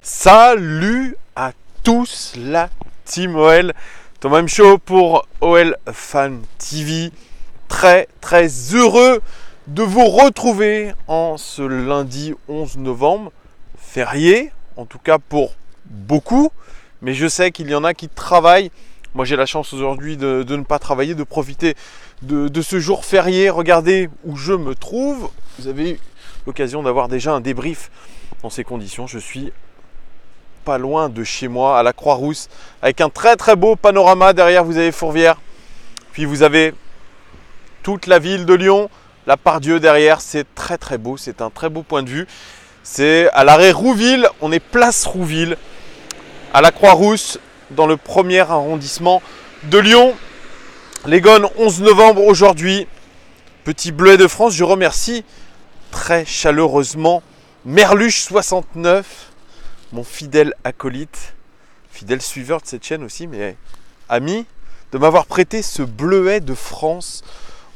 Salut à tous la team OL, Thomas M. Show pour OL Fan TV. Très heureux de vous retrouver en ce lundi 11 novembre, férié, en tout cas pour beaucoup, mais je sais qu'il y en a qui travaillent. Moi j'ai la chance aujourd'hui de ne pas travailler, de profiter de ce jour férié. Regardez où je me trouve, vous avez eu l'occasion d'avoir déjà un débrief dans ces conditions. Je suis pas loin de chez moi, à la Croix-Rousse, avec un très beau panorama. Derrière, vous avez Fourvière, puis vous avez toute la ville de Lyon, la Part-Dieu derrière. C'est très beau, c'est un très beau point de vue. C'est à l'arrêt Rouville, on est place Rouville, à la Croix-Rousse, dans le premier arrondissement de Lyon. Les Gones, 11 novembre aujourd'hui, petit bleuet de France. Je remercie très chaleureusement Merluche69, mon fidèle acolyte, fidèle suiveur de cette chaîne aussi, mais ami, de m'avoir prêté ce bleuet de France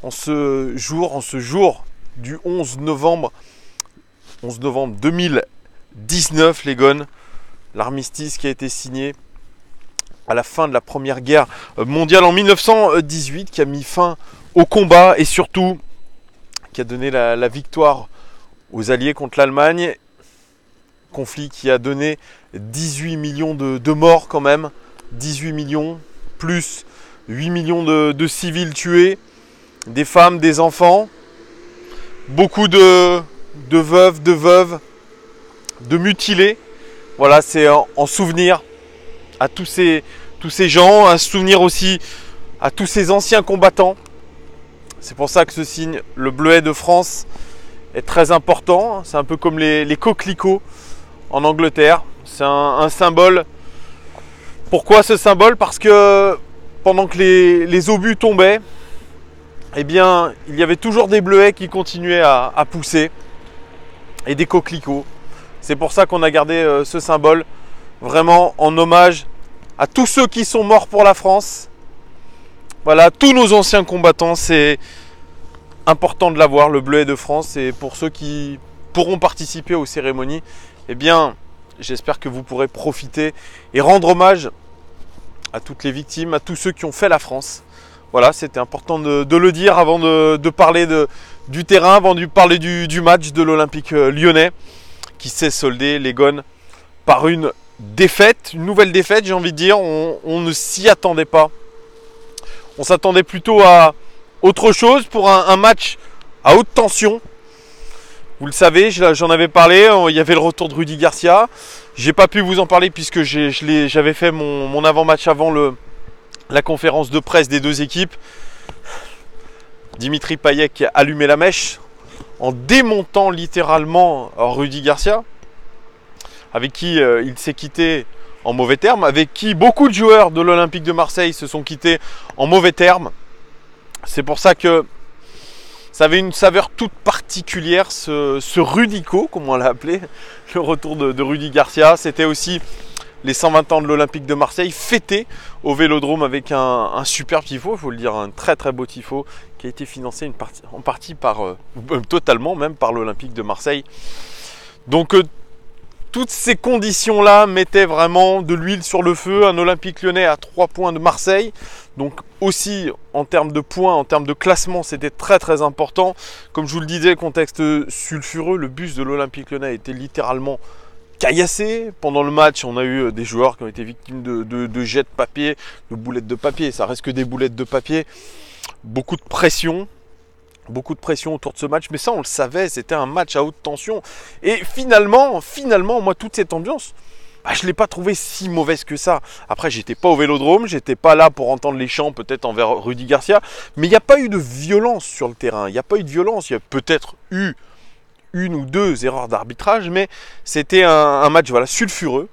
en ce jour du 11 novembre 2019, les Gones. L'armistice qui a été signé à la fin de la Première Guerre mondiale en 1918, qui a mis fin au combat et surtout qui a donné la victoire aux Alliés contre l'Allemagne. Conflit qui a donné 18 millions de morts quand même, 18 millions, plus 8 millions de civils tués, des femmes, des enfants, beaucoup de veuves, de mutilés. Voilà, c'est en souvenir à tous ces gens, un souvenir aussi à tous ces anciens combattants. C'est pour ça que ce signe, le bleuet de France, est très important. C'est un peu comme les coquelicots en Angleterre. C'est un symbole. Pourquoi ce symbole? Parce que pendant que les obus tombaient, eh bien, il y avait toujours des bleuets qui continuaient à pousser et des coquelicots. C'est pour ça qu'on a gardé ce symbole, vraiment en hommage à tous ceux qui sont morts pour la France. Voilà, tous nos anciens combattants, c'est important de l'avoir, le bleuet de France. Et pour ceux qui pourront participer aux cérémonies, eh bien, j'espère que vous pourrez profiter et rendre hommage à toutes les victimes, à tous ceux qui ont fait la France. Voilà, c'était important de le dire avant de parler du terrain, avant de parler du match de l'Olympique lyonnais, qui s'est soldé, les Gones, par une défaite, une nouvelle défaite, j'ai envie de dire. On ne s'y attendait pas. On s'attendait plutôt à autre chose pour un match à haute tension. Vous le savez, j'en avais parlé, il y avait le retour de Rudy Garcia. J'ai pas pu vous en parler puisque j'avais fait mon avant-match avant la conférence de presse des deux équipes. Dimitri Payet qui a allumé la mèche en démontant littéralement Rudy Garcia, avec qui il s'est quitté en mauvais termes, avec qui beaucoup de joueurs de l'Olympique de Marseille se sont quittés en mauvais termes. C'est pour ça que ça avait une saveur toute particulière, ce Rudico, comme on l'a appelé, le retour de Rudy Garcia. C'était aussi les 120 ans de l'Olympique de Marseille, fêtés au Vélodrome avec un superbe tifo, il faut le dire, un très beau tifo qui a été financé en partie totalement même par l'Olympique de Marseille. Donc toutes ces conditions-là mettaient vraiment de l'huile sur le feu. Un Olympique lyonnais à 3 points de Marseille. Donc aussi en termes de points, en termes de classement, c'était très important. Comme je vous le disais, contexte sulfureux, le bus de l'Olympique lyonnais a été littéralement caillassé. Pendant le match, on a eu des joueurs qui ont été victimes de jets de papier, de boulettes de papier. Ça reste que des boulettes de papier. Beaucoup de pression autour de ce match, mais ça on le savait, c'était un match à haute tension. Et finalement, moi, toute cette ambiance, je ne l'ai pas trouvée si mauvaise que ça. Après, j'étais pas au Vélodrome, j'étais pas là pour entendre les chants peut-être envers Rudy Garcia, mais il n'y a pas eu de violence sur le terrain, il n'y a pas eu de violence, il y a peut-être eu une ou deux erreurs d'arbitrage, mais c'était un match sulfureux,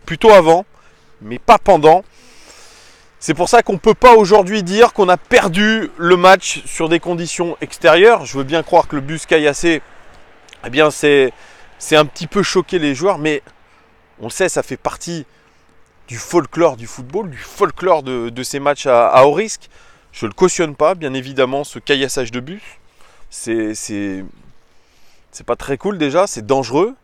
plutôt avant, mais pas pendant. C'est pour ça qu'on ne peut pas aujourd'hui dire qu'on a perdu le match sur des conditions extérieures. Je veux bien croire que le bus caillassé, eh bien c'est un petit peu choqué les joueurs, mais on le sait, ça fait partie du folklore du football, du folklore de ces matchs à haut risque. Je ne le cautionne pas, bien évidemment, ce caillassage de bus. C'est pas très cool déjà, c'est dangereux.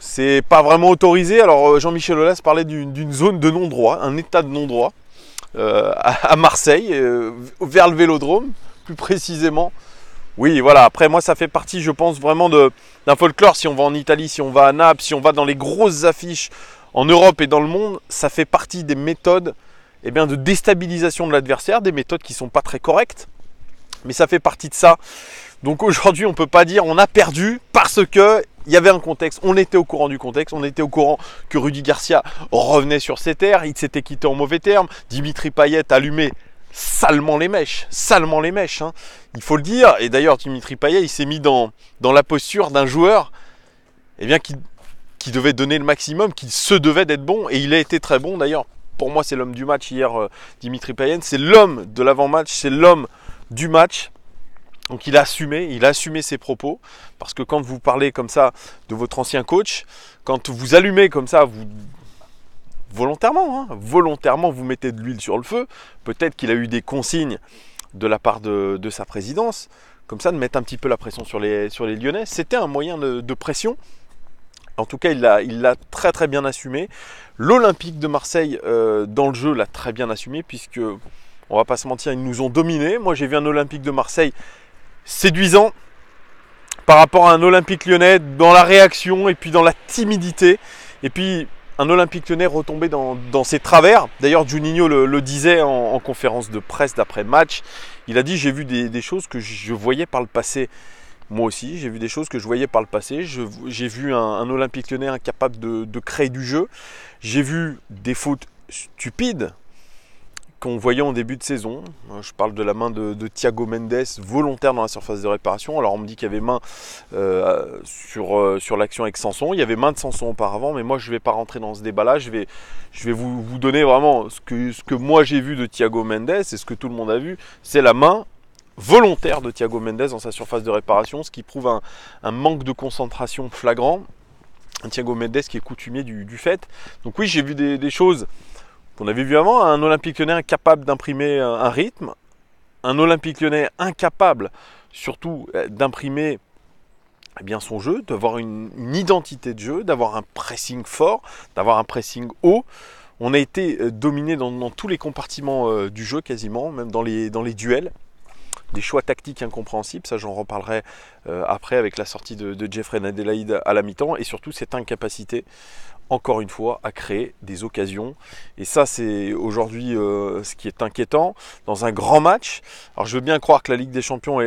c'est pas vraiment autorisé. Alors Jean-Michel Aulas parlait d'une zone de non-droit, un état de non-droit à Marseille, vers le Vélodrome, plus précisément. Oui, voilà, après moi ça fait partie, je pense, vraiment d'un folklore. Si on va en Italie, si on va à Naples, si on va dans les grosses affiches en Europe et dans le monde, ça fait partie des méthodes de déstabilisation de l'adversaire, des méthodes qui ne sont pas très correctes, mais ça fait partie de ça. Donc aujourd'hui, on ne peut pas dire on a perdu parce qu'il y avait un contexte. On était au courant du contexte, on était au courant que Rudy Garcia revenait sur ses terres, il s'était quitté en mauvais termes, Dimitri Payet allumait salement les mèches, hein. Il faut le dire. Et d'ailleurs, Dimitri Payet, il s'est mis dans la posture d'un joueur qui devait donner le maximum, qui se devait d'être bon, et il a été très bon d'ailleurs. Pour moi, c'est l'homme du match hier, Dimitri Payet. C'est l'homme de l'avant-match, c'est l'homme du match. Donc il a assumé ses propos. Parce que quand vous parlez comme ça de votre ancien coach, quand vous allumez comme ça, vous volontairement vous mettez de l'huile sur le feu. Peut-être qu'il a eu des consignes de la part de sa présidence, comme ça, de mettre un petit peu la pression sur les Lyonnais. C'était un moyen de pression. En tout cas, il l'a très très bien assumé. L'Olympique de Marseille, dans le jeu, l'a très bien assumé, puisque, on va pas se mentir, ils nous ont dominés. Moi, j'ai vu un Olympique de Marseille séduisant par rapport à un Olympique lyonnais dans la réaction et puis dans la timidité. Et puis, un Olympique lyonnais retombé dans ses travers. D'ailleurs, Juninho le disait en conférence de presse d'après-match. Il a dit « J'ai vu des choses que je voyais par le passé ». Moi aussi, j'ai vu des choses que je voyais par le passé. J'ai vu un Olympique lyonnais incapable de créer du jeu. J'ai vu des fautes stupides qu'on voyait en début de saison. Je parle de la main de Thiago Mendes, volontaire dans la surface de réparation. Alors on me dit qu'il y avait main sur l'action avec Sanson. Il y avait main de Sanson auparavant, mais moi je ne vais pas rentrer dans ce débat-là. Je vais vous donner vraiment ce que moi j'ai vu de Thiago Mendes et ce que tout le monde a vu. C'est la main volontaire de Thiago Mendes dans sa surface de réparation, ce qui prouve un manque de concentration flagrant. Un Thiago Mendes qui est coutumier du fait. Donc oui, j'ai vu des choses qu'on avait vues avant. Un Olympique lyonnais incapable d'imprimer un rythme. Un Olympique lyonnais incapable surtout d'imprimer son jeu, d'avoir une identité de jeu, d'avoir un pressing fort, d'avoir un pressing haut. On a été dominé dans tous les compartiments du jeu quasiment, même dans les duels. Des choix tactiques incompréhensibles, ça j'en reparlerai après avec la sortie de Jeffrey Adelaide à la mi-temps, et surtout cette incapacité, encore une fois, à créer des occasions. Et ça c'est aujourd'hui ce qui est inquiétant dans un grand match. Alors je veux bien croire que la Ligue des Champions,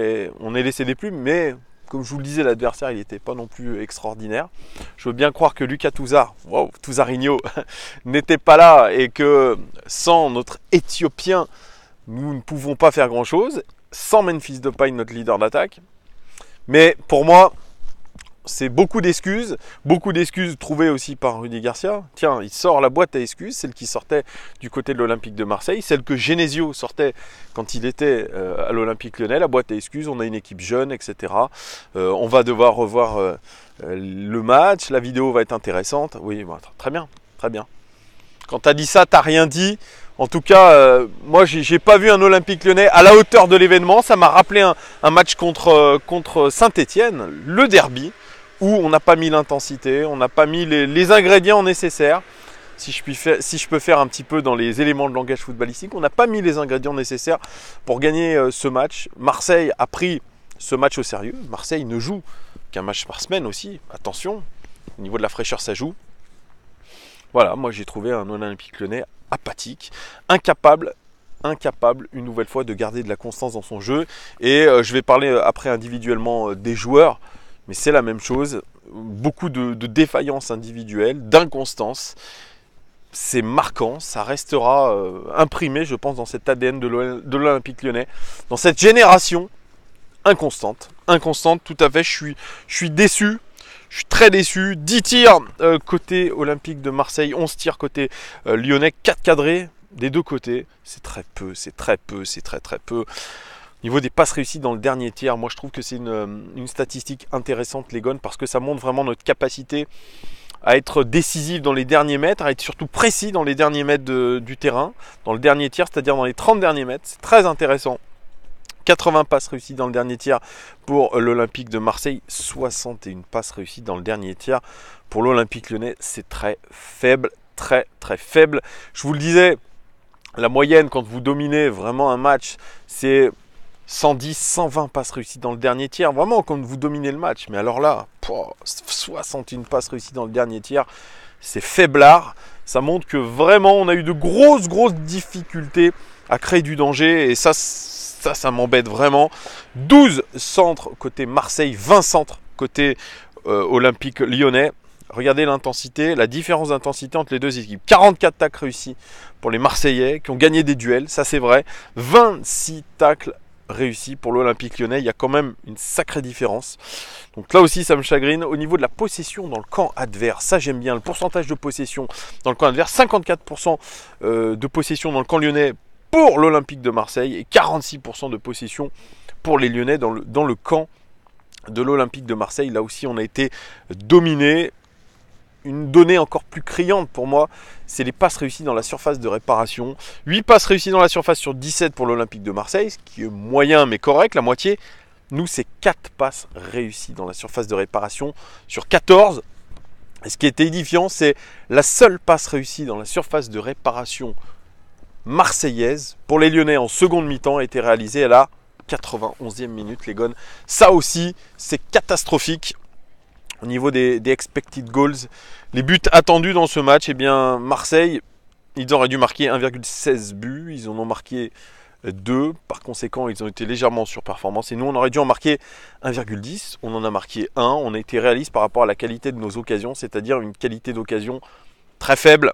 on est laissé des plumes, mais comme je vous le disais, l'adversaire il n'était pas non plus extraordinaire. Je veux bien croire que Lucas Touzard, Touzarinho, n'était pas là, et que sans notre Éthiopien, nous ne pouvons pas faire grand chose. Sans Memphis Depay, notre leader d'attaque. Mais pour moi, c'est beaucoup d'excuses trouvées aussi par Rudy Garcia. Tiens, il sort la boîte à excuses, celle qui sortait du côté de l'Olympique de Marseille, celle que Genesio sortait quand il était à l'Olympique lyonnais, la boîte à excuses, on a une équipe jeune, etc. On va devoir revoir le match, la vidéo va être intéressante. Oui, très bien, très bien. Quand tu as dit ça, tu n'as rien dit. En tout cas, moi, j'ai pas vu un Olympique lyonnais à la hauteur de l'événement. Ça m'a rappelé un match contre Saint-Étienne, le derby, où on n'a pas mis l'intensité, on n'a pas mis les ingrédients nécessaires. Si je peux faire un petit peu dans les éléments de langage footballistique, on n'a pas mis les ingrédients nécessaires pour gagner ce match. Marseille a pris ce match au sérieux. Marseille ne joue qu'un match par semaine aussi. Attention, au niveau de la fraîcheur, ça joue. Voilà, moi j'ai trouvé un Olympique lyonnais apathique, incapable une nouvelle fois de garder de la constance dans son jeu. Et je vais parler après individuellement des joueurs, mais c'est la même chose. Beaucoup de défaillances individuelles, d'inconstance. C'est marquant, ça restera imprimé, je pense, dans cet ADN de l'Olympique lyonnais, dans cette génération inconstante, tout à fait. Je suis déçu. Je suis très déçu. 10 tirs côté Olympique de Marseille, 11 tirs côté lyonnais, 4 cadrés des deux côtés. C'est très peu. Au niveau des passes réussies dans le dernier tiers, moi je trouve que c'est une statistique intéressante, les Gones, parce que ça montre vraiment notre capacité à être décisif dans les derniers mètres, à être surtout précis dans les derniers mètres du terrain, dans le dernier tiers, c'est-à-dire dans les 30 derniers mètres. C'est très intéressant 80 passes réussies dans le dernier tiers pour l'Olympique de Marseille. 61 passes réussies dans le dernier tiers pour l'Olympique Lyonnais. C'est très faible, très très faible. Je vous le disais, la moyenne quand vous dominez vraiment un match, c'est 110, 120 passes réussies dans le dernier tiers. Vraiment quand vous dominez le match. Mais alors là, 61 passes réussies dans le dernier tiers, c'est faiblard. Ça montre que vraiment on a eu de grosses difficultés à créer du danger. Et ça m'embête vraiment. 12 centres côté Marseille, 20 centres côté Olympique Lyonnais. Regardez l'intensité, la différence d'intensité entre les deux équipes. 44 tacles réussis pour les Marseillais qui ont gagné des duels, ça c'est vrai. 26 tacles réussis pour l'Olympique Lyonnais. Il y a quand même une sacrée différence. Donc là aussi ça me chagrine. Au niveau de la possession dans le camp adverse, ça j'aime bien. Le pourcentage de possession dans le camp adverse, 54% de possession dans le camp lyonnais pour l'Olympique de Marseille et 46% de possession pour les Lyonnais dans le camp de l'Olympique de Marseille. Là aussi on a été dominé. Une donnée encore plus criante pour moi, c'est les passes réussies dans la surface de réparation. 8 passes réussies dans la surface sur 17 pour l'Olympique de Marseille, ce qui est moyen mais correct, la moitié. Nous, c'est 4 passes réussies dans la surface de réparation sur 14. Et ce qui est édifiant, c'est la seule passe réussie dans la surface de réparation marseillaise pour les Lyonnais en seconde mi-temps a été réalisée à la 91e minute, les Gones. Ça aussi, c'est catastrophique. Au niveau des expected goals, les buts attendus dans ce match, eh bien Marseille, ils auraient dû marquer 1,16 buts, ils en ont marqué 2, par conséquent ils ont été légèrement en surperformance et nous on aurait dû en marquer 1,10, on en a marqué 1, on a été réaliste par rapport à la qualité de nos occasions, c'est-à-dire une qualité d'occasion très faible,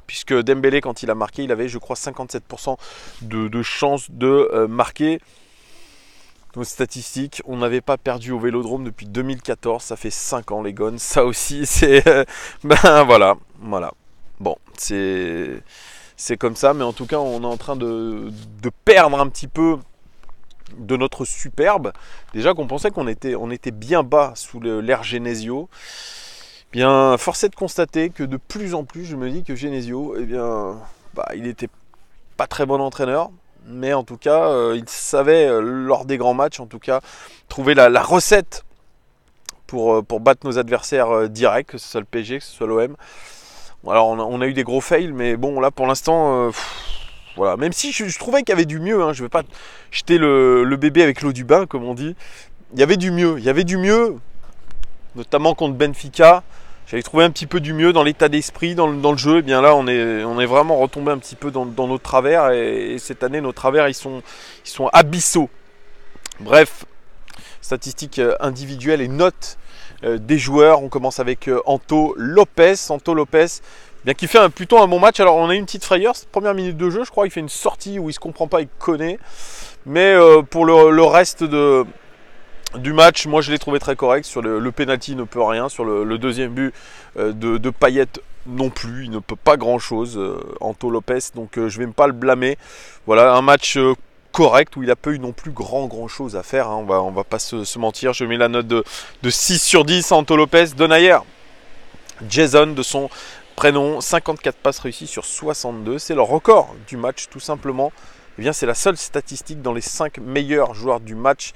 puisque Dembélé quand il a marqué, il avait je crois 57% de chances de marquer. Nos statistiques, on n'avait pas perdu au Vélodrome depuis 2014, ça fait 5 ans les Gones, ça aussi c'est... ben voilà. Bon, c'est comme ça, mais en tout cas on est en train de perdre un petit peu de notre superbe. Déjà qu'on pensait qu'on était bien bas sous l'ère Genesio. Bien, force est de constater que de plus en plus, je me dis que Genesio, eh bien, il n'était pas très bon entraîneur. Mais en tout cas, il savait, lors des grands matchs, en tout cas, trouver la recette pour battre nos adversaires directs, que ce soit le PSG, que ce soit l'OM. Alors, on a eu des gros fails, mais bon, là, pour l'instant, voilà. Même si je trouvais qu'il y avait du mieux, hein, je ne vais pas jeter le bébé avec l'eau du bain, comme on dit. Il y avait du mieux, notamment contre Benfica. J'avais trouvé un petit peu du mieux dans l'état d'esprit, dans le jeu. Et bien là, on est vraiment retombé un petit peu dans nos travers. Et cette année, nos travers, ils sont abyssaux. Bref, statistiques individuelles et notes des joueurs. On commence avec Anto Lopez. Bien qui fait plutôt un bon match. Alors, on a eu une petite frayeur. Cette première minute de jeu, je crois, il fait une sortie où il ne se comprend pas, il connaît. Mais pour le reste du match, moi je l'ai trouvé très correct. Sur le penalty, il ne peut rien. Sur le deuxième but de Payet non plus, il ne peut pas grand chose, Anto Lopez, donc je ne vais pas le blâmer. Voilà, un match correct où il n'a pas eu non plus grand chose à faire, hein. On va pas se mentir. Je mets la note de 6 sur 10 à Anto Lopez. Denayer, Jason de son prénom, 54 passes réussies sur 62, c'est le record du match tout simplement. Eh bien, c'est la seule statistique dans les 5 meilleurs joueurs du match,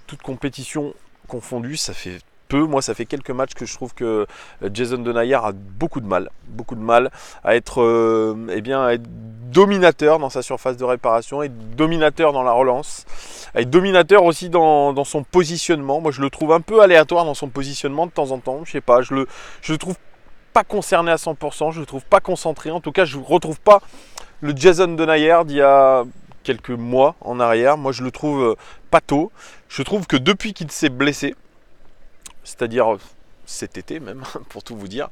toute compétition confondue. Ça fait peu, moi ça fait quelques matchs que je trouve que Jason Denayer a beaucoup de mal à être, à être dominateur dans sa surface de réparation, être dominateur dans la relance, à être dominateur aussi dans son positionnement. Moi je le trouve un peu aléatoire dans son positionnement de temps en temps, je sais pas, je le trouve pas concerné à 100%, je le trouve pas concentré, en tout cas je ne retrouve pas le Jason Denayer d'il y a quelques mois en arrière. Moi je le trouve pâteau. Je trouve que depuis qu'il s'est blessé, c'est-à-dire cet été même, pour tout vous dire,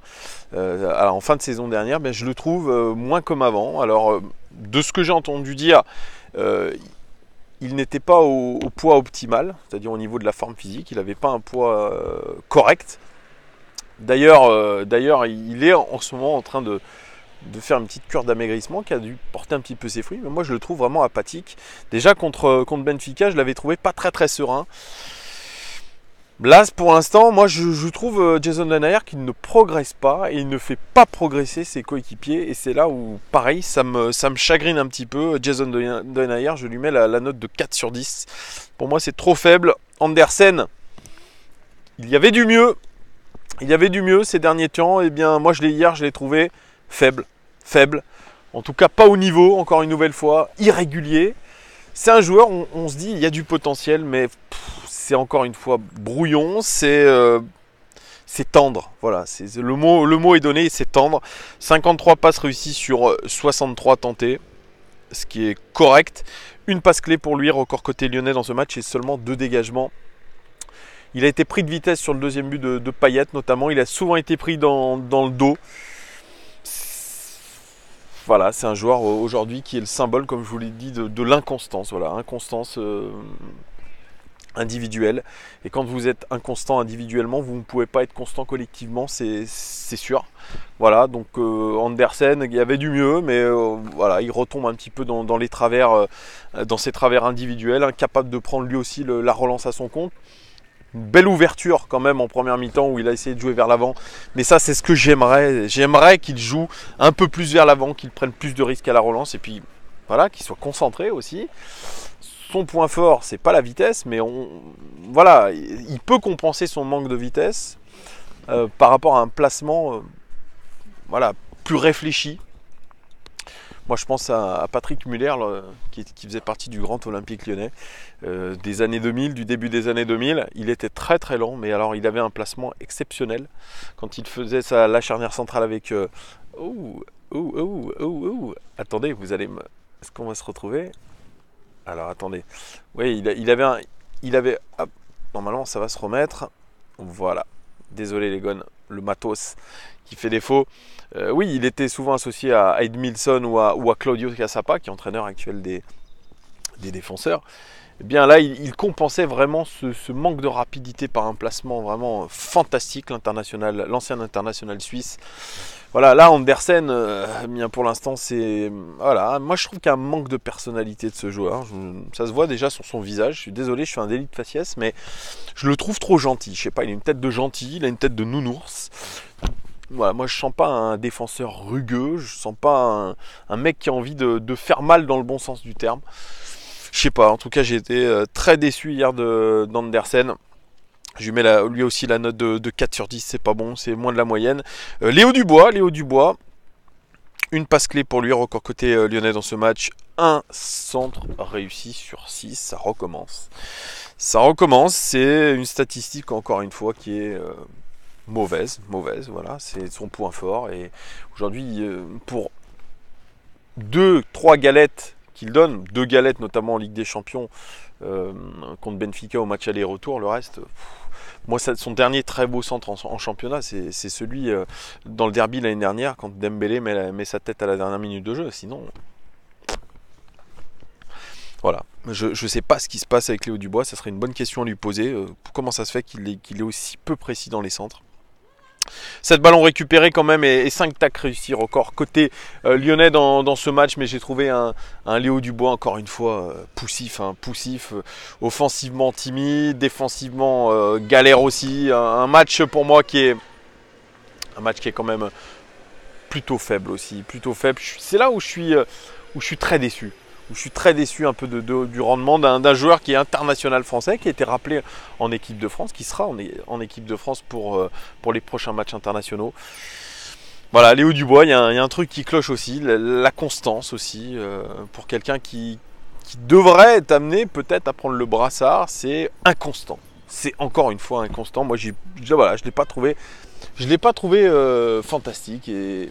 en fin de saison dernière, je le trouve moins comme avant. Alors de ce que j'ai entendu dire, il n'était pas au poids optimal, c'est-à-dire au niveau de la forme physique, il n'avait pas un poids correct. D'ailleurs, il est en ce moment en train de faire une petite cure d'amaigrissement qui a dû porter un petit peu ses fruits, mais moi je le trouve vraiment apathique. Déjà contre Benfica, je l'avais trouvé pas très serein. Là, pour l'instant, moi je trouve Jason Denayer qui ne progresse pas et il ne fait pas progresser ses coéquipiers. Et c'est là où, pareil, ça me chagrine un petit peu. Jason Denayer, je lui mets la note de 4 sur 10. Pour moi, c'est trop faible. Andersen, il y avait du mieux. Il y avait du mieux ces derniers temps. Et bien, moi, hier, je l'ai trouvé faible. Faible. En tout cas, pas au niveau, encore une nouvelle fois. Irrégulier. C'est un joueur, on se dit, il y a du potentiel, mais c'est encore une fois brouillon, c'est tendre. Voilà, le mot est donné, c'est tendre. 53 passes réussies sur 63 tentées, ce qui est correct. Une passe clé pour lui, record côté lyonnais dans ce match, et seulement 2 dégagements. Il a été pris de vitesse sur le deuxième but de Payet notamment. Il a souvent été pris dans le dos. Voilà, c'est un joueur aujourd'hui qui est le symbole, comme je vous l'ai dit, de l'inconstance. Voilà, inconstance individuelle. Et quand vous êtes inconstant individuellement, vous ne pouvez pas être constant collectivement, c'est sûr. Voilà, donc Andersen, il y avait du mieux, mais voilà, il retombe un petit peu dans les travers, dans ses travers individuels, incapable de prendre lui aussi la relance à son compte. Une belle ouverture quand même en première mi-temps où il a essayé de jouer vers l'avant. Mais ça, c'est ce que j'aimerais. J'aimerais qu'il joue un peu plus vers l'avant, qu'il prenne plus de risques à la relance. Et puis, voilà, qu'il soit concentré aussi. Son point fort, c'est pas la vitesse, mais voilà, il peut compenser son manque de vitesse par rapport à un placement voilà, plus réfléchi. Moi, je pense à Patrick Muller, qui faisait partie du Grand Olympique Lyonnais, des années 2000, du début des années 2000. Il était très très lent, mais alors il avait un placement exceptionnel. Quand il faisait la charnière centrale avec... Attendez, vous allez me... Est-ce qu'on va se retrouver? Alors, attendez. Oui, il avait... Hop, normalement, ça va se remettre. Voilà. Désolé les gones, le matos qui fait défaut. Oui, il était souvent associé à Edmilson ou à Claudio Cassapa, qui est entraîneur actuel des défenseurs. Eh bien là, il compensait vraiment ce manque de rapidité par un placement vraiment fantastique, l'ancien international suisse. Voilà, là, Andersen, bien pour l'instant, c'est... Voilà, moi je trouve qu'il y a un manque de personnalité de ce joueur. Ça se voit déjà sur son visage. Je suis désolé, je fais un délit de faciès, mais je le trouve trop gentil. Je sais pas, il a une tête de gentil, il a une tête de nounours. Voilà, moi je sens pas un défenseur rugueux, je sens pas un mec qui a envie de faire mal dans le bon sens du terme. Je sais pas, en tout cas j'ai été très déçu hier d'Andersen. Je lui mets lui aussi la note de 4 sur 10, c'est pas bon, c'est moins de la moyenne. Léo Dubois, une passe clé pour lui, record côté lyonnais dans ce match. Un centre réussi sur 6, ça recommence. Ça recommence, c'est une statistique encore une fois qui est... mauvaise, voilà, c'est son point fort. Et aujourd'hui, pour 2-3 galettes qu'il donne, 2 galettes notamment en Ligue des Champions contre Benfica au match aller-retour, le reste, moi son dernier très beau centre en championnat, c'est celui dans le derby l'année dernière quand Dembélé met sa tête à la dernière minute de jeu. Sinon, voilà, je ne sais pas ce qui se passe avec Léo Dubois, ça serait une bonne question à lui poser. Comment ça se fait qu'il est aussi peu précis dans les centres? 7 ballons récupérés quand même et 5 tacles réussis, record côté lyonnais dans ce match, mais j'ai trouvé un Léo Dubois encore une fois poussif, offensivement timide, défensivement galère aussi, un match pour moi qui est quand même plutôt faible aussi, plutôt faible. C'est là où je suis très déçu. Où je suis très déçu un peu du rendement d'un joueur qui est international français, qui a été rappelé en équipe de France, qui sera en équipe de France pour les prochains matchs internationaux. Voilà, Léo Dubois, il y a un truc qui cloche aussi, la constance aussi, pour quelqu'un qui devrait être amené peut-être à prendre le brassard, c'est inconstant. C'est encore une fois inconstant. Moi, je ne l'ai pas trouvé fantastique et...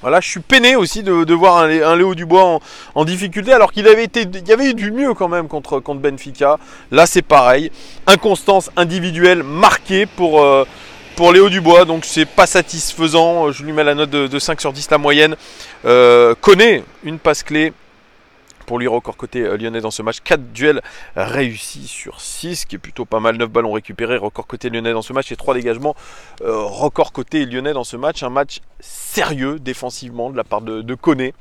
Voilà, je suis peiné aussi de voir un Léo Dubois en difficulté, alors qu'il il y avait eu du mieux quand même contre Benfica. Là, c'est pareil. Inconstance individuelle marquée pour Léo Dubois, donc c'est pas satisfaisant. Je lui mets la note de 5 sur 10, la moyenne. Connaît une passe clé pour lui, record côté lyonnais dans ce match. 4 duels réussis sur 6, qui est plutôt pas mal. 9 ballons récupérés, record côté lyonnais dans ce match. Et 3 dégagements, record côté lyonnais dans ce match. Un match sérieux défensivement de la part de Koné,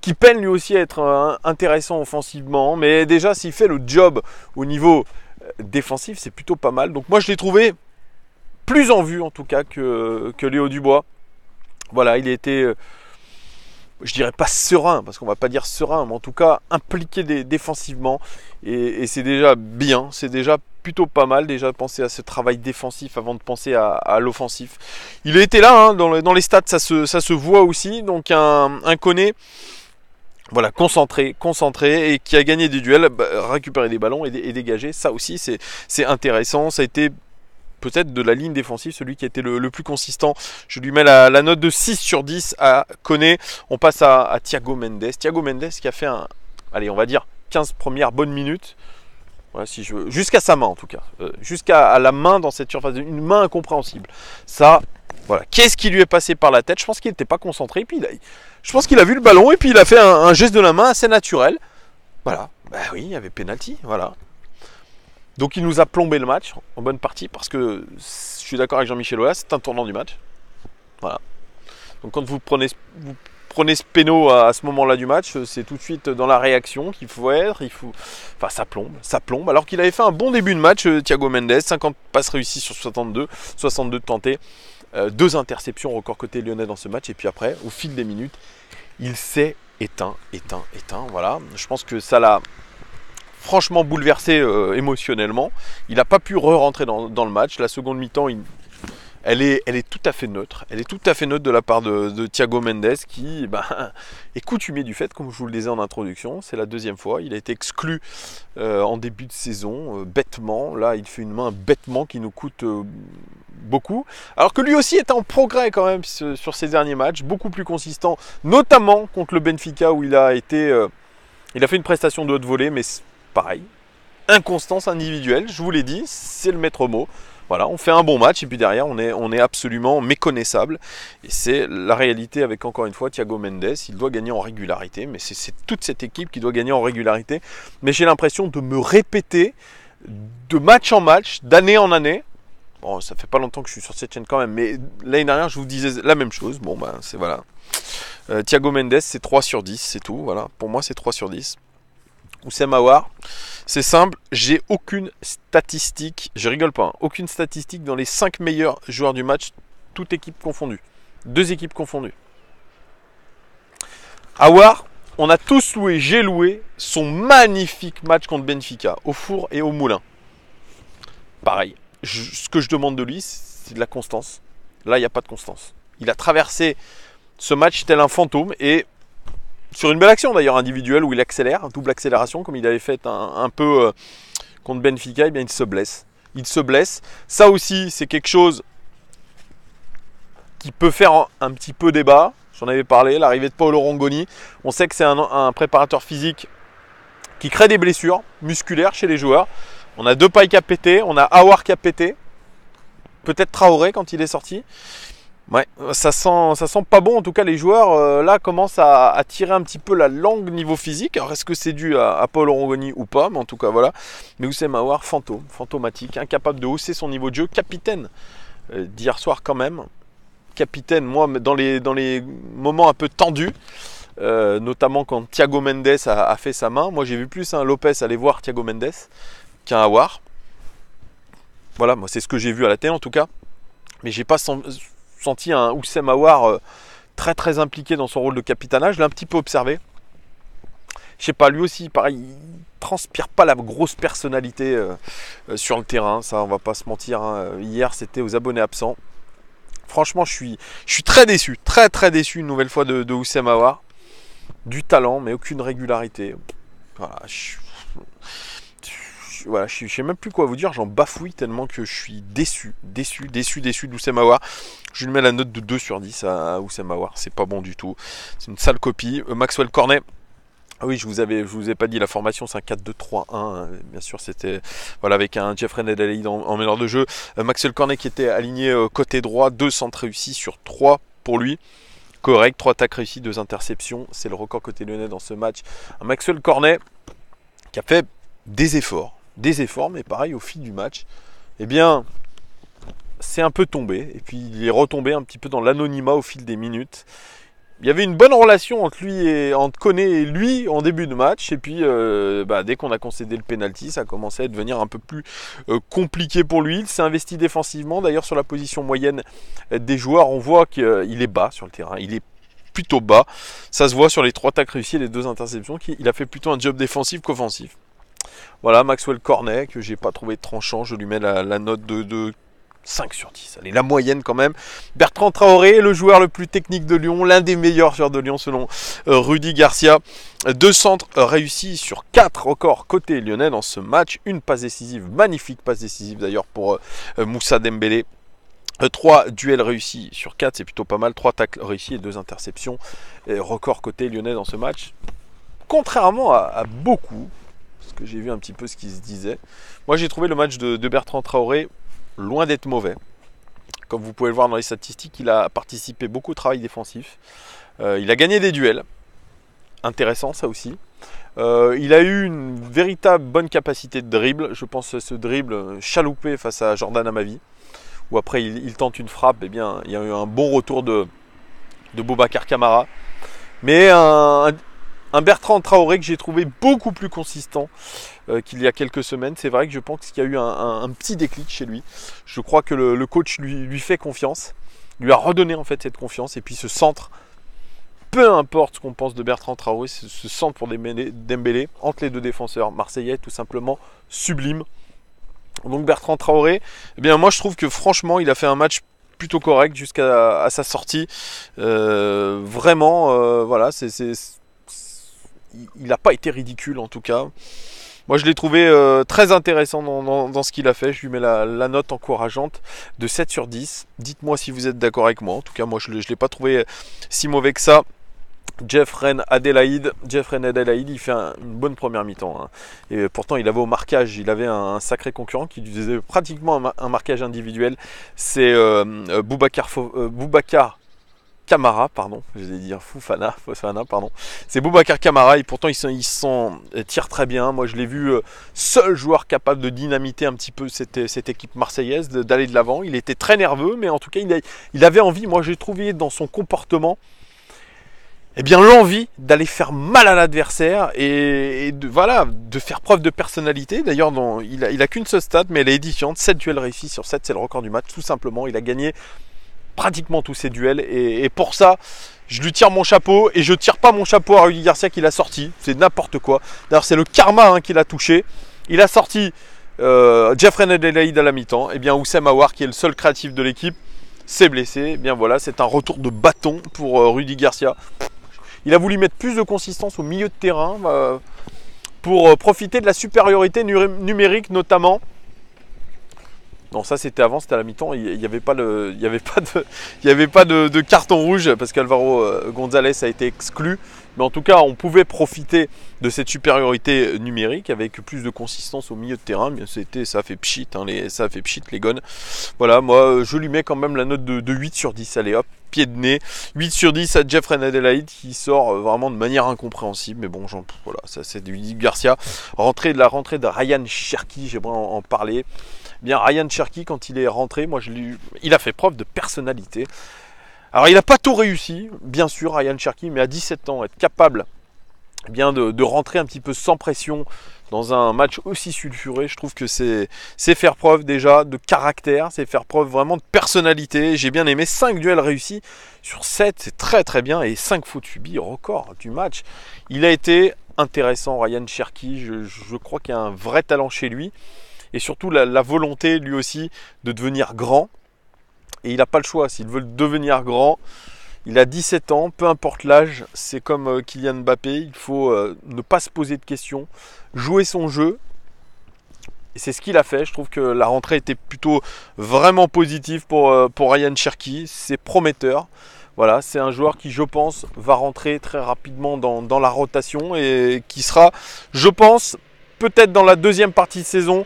qui peine lui aussi à être intéressant offensivement. Mais déjà, s'il fait le job au niveau défensif, c'est plutôt pas mal. Donc moi je l'ai trouvé plus en vue en tout cas que Léo Dubois. Voilà, il a été, je dirais pas serein, parce qu'on va pas dire serein, mais en tout cas impliqué défensivement. Et c'est déjà bien, c'est déjà plutôt pas mal, déjà de penser à ce travail défensif avant de penser à l'offensif. Il a été là, hein, dans les stats, ça se voit aussi. Donc un Koné, voilà, concentré, et qui a gagné des duels, récupéré des ballons et dégagé. Ça aussi, c'est intéressant. Ça a été peut-être de la ligne défensive, celui qui a été le plus consistant. Je lui mets la note de 6 sur 10 à Koné. On passe à Thiago Mendes. Thiago Mendes qui a fait allez, on va dire 15 premières bonnes minutes. Voilà, si je veux, jusqu'à sa main en tout cas. Jusqu'à la main dans cette surface, une main incompréhensible. Ça, voilà. Qu'est-ce qui lui est passé par la tête? Je pense qu'il n'était pas concentré. Puis je pense qu'il a vu le ballon et puis il a fait un geste de la main assez naturel. Voilà. Bah oui, il y avait penalty. Voilà. Donc il nous a plombé le match en bonne partie parce que je suis d'accord avec Jean-Michel Aulas, c'est un tournant du match. Voilà. Donc quand vous prenez ce péno à ce moment-là du match, c'est tout de suite dans la réaction qu'il faut être. Enfin, ça plombe. Alors qu'il avait fait un bon début de match, Thiago Mendes, 50 passes réussies sur 62 de tentés, 2 interceptions, record côté lyonnais dans ce match. Et puis après, au fil des minutes, il s'est éteint. Voilà. Je pense que ça l'a franchement bouleversé émotionnellement. Il n'a pas pu re-rentrer dans le match. La seconde mi-temps, elle est tout à fait neutre. Elle est tout à fait neutre de la part de Thiago Mendes qui est coutumier du fait, comme je vous le disais en introduction. C'est la deuxième fois. Il a été exclu en début de saison, bêtement. Là, il fait une main bêtement qui nous coûte beaucoup. Alors que lui aussi est en progrès quand même sur ses derniers matchs. Beaucoup plus consistant, notamment contre le Benfica où il a fait une prestation de haute volée, mais pareil, inconstance individuelle, je vous l'ai dit, c'est le maître mot. Voilà, on fait un bon match et puis derrière on est absolument méconnaissable. Et c'est la réalité avec encore une fois Thiago Mendes. Il doit gagner en régularité, mais c'est toute cette équipe qui doit gagner en régularité. Mais j'ai l'impression de me répéter de match en match, d'année en année. Bon, ça fait pas longtemps que je suis sur cette chaîne quand même, mais l'année dernière je vous disais la même chose. Bon c'est voilà. Thiago Mendes c'est 3 sur 10, c'est tout. Voilà, pour moi c'est 3 sur 10. Oussem Aouar, c'est simple, j'ai aucune statistique, je rigole pas, hein, aucune statistique dans les 5 meilleurs joueurs du match, toute équipe confondue. 2 équipes confondues. Aouar, on a tous loué, j'ai loué son magnifique match contre Benfica, au four et au moulin. Pareil, ce que je demande de lui, c'est de la constance. Là, il n'y a pas de constance. Il a traversé ce match tel un fantôme et sur une belle action d'ailleurs individuelle où il accélère, double accélération comme il avait fait un peu contre Benfica, et bien il se blesse. Il se blesse. Ça aussi c'est quelque chose qui peut faire un petit peu débat. J'en avais parlé, l'arrivée de Paolo Rongoni. On sait que c'est un préparateur physique qui crée des blessures musculaires chez les joueurs. On a Depay qui a pété, on a Aouar qui a pété. Peut-être Traoré quand il est sorti. Ouais, ça sent pas bon. En tout cas, les joueurs là commencent à tirer un petit peu la langue niveau physique. Alors, est-ce que c'est dû à Paul Rongoni ou pas? Mais en tout cas, voilà. Mais Oussem Aouar, fantomatique, incapable de hausser son niveau de jeu. Capitaine d'hier soir quand même. Capitaine, moi, dans les moments un peu tendus, notamment quand Thiago Mendes a fait sa main. Moi, j'ai vu plus un Lopez aller voir Thiago Mendes qu'un Aouar. Voilà, moi, c'est ce que j'ai vu à la télé en tout cas. Mais j'ai pas senti un Oussem Aouar très très impliqué dans son rôle de capitanage. Je l'ai un petit peu observé. Je sais pas, lui aussi, pareil, il transpire pas la grosse personnalité sur le terrain. Ça, on va pas se mentir. Hein. Hier, c'était aux abonnés absents. Franchement, je suis très déçu, très très déçu une nouvelle fois de Oussem Aouar. Du talent, mais aucune régularité. Voilà, je sais même plus quoi vous dire, j'en bafouille tellement que je suis déçu d'Oussem Aouar. Je lui mets la note de 2 sur 10 à Oussem Aouar, c'est pas bon du tout. C'est une sale copie. Maxwell Cornet, oui, je vous ai pas dit la formation, c'est un 4-2-3-1. Bien sûr, c'était voilà avec un Jeffrey Nedalei en meneur de jeu. Maxwell Cornet qui était aligné côté droit, 2 centres réussis sur 3 pour lui. Correct, 3 attaques réussies, 2 interceptions. C'est le record côté lyonnais dans ce match. Un Maxwell Cornet qui a fait des efforts, mais pareil, au fil du match, eh bien, c'est un peu tombé. Et puis, il est retombé un petit peu dans l'anonymat au fil des minutes. il y avait une bonne relation entre Koné et lui en début de match. Et puis, dès qu'on a concédé le penalty, ça a commencé à devenir un peu plus compliqué pour lui. Il s'est investi défensivement. D'ailleurs, sur la position moyenne des joueurs, on voit qu'il est bas sur le terrain. Il est plutôt bas. Ça se voit sur les 3 tacles réussis et les 2 interceptions. Il a fait plutôt un job défensif qu'offensif. Voilà, Maxwell Cornet, que j'ai pas trouvé tranchant. Je lui mets la note de 5 sur 10, allez, la moyenne quand même. Bertrand Traoré, le joueur le plus technique de Lyon, l'un des meilleurs joueurs de Lyon selon Rudy Garcia. 2 centres réussis sur 4 records côté lyonnais dans ce match. Une passe décisive, magnifique passe décisive d'ailleurs pour Moussa Dembélé. 3 duels réussis sur 4, c'est plutôt pas mal. 3 tacles réussis et 2 interceptions. Record côté lyonnais dans ce match. Contrairement à beaucoup, parce que j'ai vu un petit peu ce qui se disait, moi j'ai trouvé le match de Bertrand Traoré loin d'être mauvais. Comme vous pouvez le voir dans les statistiques, il a participé beaucoup au travail défensif. Il a gagné des duels. Intéressant ça aussi. Il a eu une véritable bonne capacité de dribble. Je pense ce dribble chaloupé face à Jordan Amavi, où après il tente une frappe. Eh bien, il y a eu un bon retour de Boubacar Kamara. Mais un Bertrand Traoré que j'ai trouvé beaucoup plus consistant qu'il y a quelques semaines. C'est vrai que je pense qu'il y a eu un petit déclic chez lui. Je crois que le coach lui fait confiance, lui a redonné en fait cette confiance. Et puis ce centre, peu importe ce qu'on pense de Bertrand Traoré, ce centre pour Dembélé entre les 2 défenseurs marseillais, tout simplement sublime. Donc Bertrand Traoré, eh bien moi je trouve que franchement il a fait un match plutôt correct jusqu'à sa sortie. Vraiment, voilà, il n'a pas été ridicule en tout cas. Moi je l'ai trouvé très intéressant dans ce qu'il a fait. Je lui mets la note encourageante de 7 sur 10. Dites-moi si vous êtes d'accord avec moi. En tout cas moi je ne l'ai pas trouvé si mauvais que ça. Jeffrey Adelaide, il fait une bonne première mi-temps. Hein. Et pourtant, il avait au marquage, il avait un sacré concurrent qui lui faisait pratiquement un marquage individuel. C'est Boubacar Kamara, pardon. Je vais dire Fofana, pardon. C'est Boubacar Kamara et pourtant ils s'en tirent très bien. Moi, je l'ai vu seul joueur capable de dynamiter un petit peu cette équipe marseillaise, d'aller de l'avant. Il était très nerveux, mais en tout cas, il avait envie. Moi, j'ai trouvé dans son comportement l'envie d'aller faire mal à l'adversaire et de faire preuve de personnalité. D'ailleurs, il a qu'une seule stat, mais elle est édifiante. 7 duels réussis sur 7, c'est le record du match, tout simplement. Il a gagné pratiquement tous ses duels et pour ça, je lui tire mon chapeau et je tire pas mon chapeau à Rudy Garcia qui l'a sorti. C'est n'importe quoi. D'ailleurs, c'est le karma qui l'a touché. Il a sorti Jeffrey Adelaide à la mi-temps. Et bien, Oussem Aouar, qui est le seul créatif de l'équipe, s'est blessé. Et bien voilà, c'est un retour de bâton pour Rudy Garcia. Il a voulu mettre plus de consistance au milieu de terrain pour profiter de la supériorité numérique notamment. Non, ça c'était avant, c'était à la mi-temps. Il n'y avait pas de carton rouge parce qu'Alvaro González a été exclu. Mais en tout cas, on pouvait profiter de cette supériorité numérique avec plus de consistance au milieu de terrain. Bien, ça a fait pchit, ça a fait pchit les gones. Voilà, moi je lui mets quand même la note de 8 sur 10. Allez hop, pied de nez. 8 sur 10 à Jeffrey Adelaide qui sort vraiment de manière incompréhensible. Mais bon, voilà, ça c'est du Garcia. La rentrée de Ryan Cherki, j'aimerais en parler. Bien, Ryan Cherki, quand il est rentré, il a fait preuve de personnalité. Alors, il n'a pas tout réussi, bien sûr, Ryan Cherki, mais à 17 ans, être capable de rentrer un petit peu sans pression dans un match aussi sulfuré, je trouve que c'est faire preuve déjà de caractère, c'est faire preuve vraiment de personnalité. J'ai bien aimé 5 duels réussis sur 7, c'est très très bien, et 5 fautes subies, record du match. Il a été intéressant, Ryan Cherki, je crois qu'il y a un vrai talent chez lui. Et surtout la volonté lui aussi de devenir grand. Et il n'a pas le choix, s'il veut devenir grand, il a 17 ans, peu importe l'âge, c'est comme Kylian Mbappé, il faut ne pas se poser de questions, jouer son jeu. Et c'est ce qu'il a fait, je trouve que la rentrée était plutôt vraiment positive pour Ryan Cherki, c'est prometteur. Voilà, c'est un joueur qui, je pense, va rentrer très rapidement dans la rotation et qui sera, je pense, peut-être dans la deuxième partie de saison,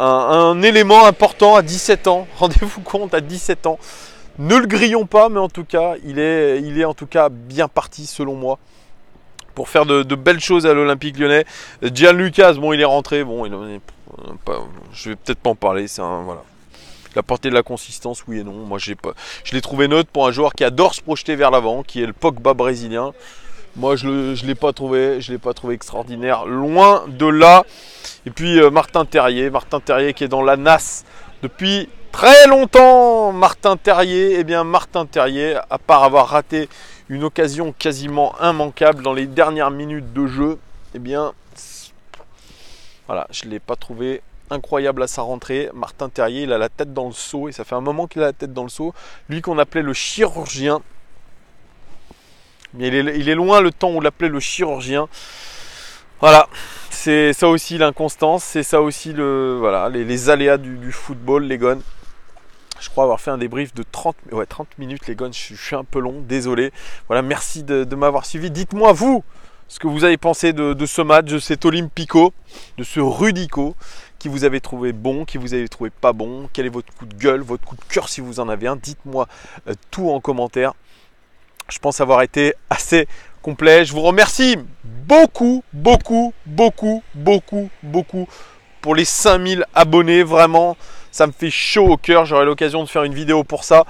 un élément important à 17 ans. Rendez-vous compte, à 17 ans. Ne le grillons pas, mais en tout cas, il est en tout cas bien parti selon moi pour faire de belles choses à l'Olympique Lyonnais. Gianluca, bon, il est rentré. Bon, je vais peut-être pas en parler. Voilà. L'apporter de la consistance, oui et non. Moi, je l'ai trouvé neutre pour un joueur qui adore se projeter vers l'avant, qui est le Pogba brésilien. Moi, je ne l'ai pas trouvé extraordinaire, loin de là. Et puis Martin Terrier qui est dans la NAS depuis très longtemps. Martin Terrier, à part avoir raté une occasion quasiment immanquable dans les dernières minutes de jeu, eh bien, voilà, je ne l'ai pas trouvé incroyable à sa rentrée. Martin Terrier, il a la tête dans le seau et ça fait un moment qu'il a la tête dans le seau. Lui qu'on appelait le chirurgien. Mais il est loin le temps où on l'appelait le chirurgien. Voilà, c'est ça aussi l'inconstance, c'est ça aussi les aléas du football, les gones. Je crois avoir fait un débrief de 30 minutes, les gones, je suis un peu long, désolé. Voilà, merci de m'avoir suivi. Dites-moi, vous, ce que vous avez pensé de ce match, de cet Olympico, de ce Rudico, qui vous avez trouvé bon, qui vous avez trouvé pas bon, quel est votre coup de gueule, votre coup de cœur si vous en avez un. Dites-moi tout en commentaire. Je pense avoir été assez complet. Je vous remercie beaucoup pour les 5000 abonnés. Vraiment, ça me fait chaud au cœur. J'aurai l'occasion de faire une vidéo pour ça.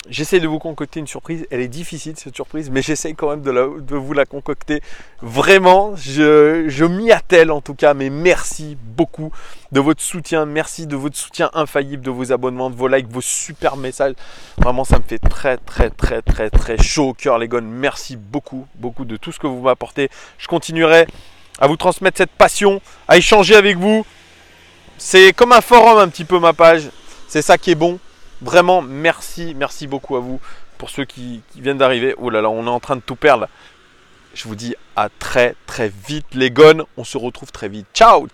J'essaie de vous concocter une surprise. Elle est difficile cette surprise, mais j'essaie quand même de vous la concocter. Vraiment, je m'y attelle en tout cas. Mais merci beaucoup de votre soutien. Merci de votre soutien infaillible, de vos abonnements, de vos likes, vos super messages. Vraiment, ça me fait très chaud au cœur, les gones. Merci beaucoup de tout ce que vous m'apportez. Je continuerai à vous transmettre cette passion, à échanger avec vous. C'est comme un forum un petit peu ma page. C'est ça qui est bon. Vraiment, merci beaucoup à vous pour ceux qui viennent d'arriver. Oh là là, on est en train de tout perdre. Je vous dis à très vite les gones. On se retrouve très vite. Ciao.